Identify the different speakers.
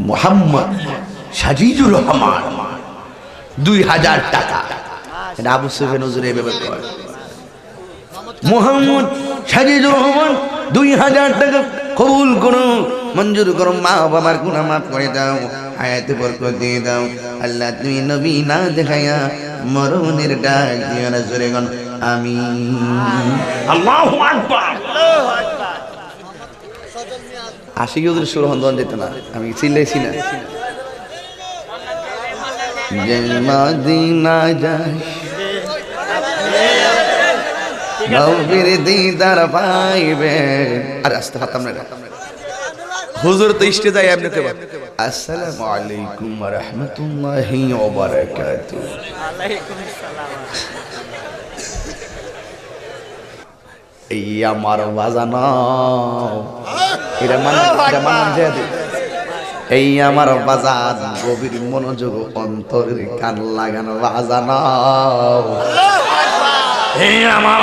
Speaker 1: মোহাম্মদ সাজিদুর রহমান 2000 টাকা। এটা আবু সুফিয়ান হুজুর এইভাবে কয়, মোহাম্মদ সাজিদুর রহমান 2000 টাকা কবুল করো, মঞ্জুর করো, মা বাবার গুনাহ মাফ করে দাও, হায়াতে বরকত দিয়ে দাও। আল্লাহ তুমি নবী না দেখাইয়া মরণের ডাক দিও না, জোরে গণ আমিন। আল্লাহু আকবার। আশিক হুজুর সুর হন্দন যেত না, আমি চিল্লাইছি না। যে মদিনা যায় নবীর দিদার পাইবে। আর আস্তে হাত আমরা হুজুর তো ইষ্টে যায় এমনিতে। আসসালামু আলাইকুম ওয়া রাহমাতুল্লাহি ওয়া বারাকাতুহু। ওয়ালাইকুম আসসালাম। এই আমার বাজানো এটা মান যে এই আমার বাজান গভীর মনোযোগ অন্তরের কান লাগানো বাজানো। এই আমার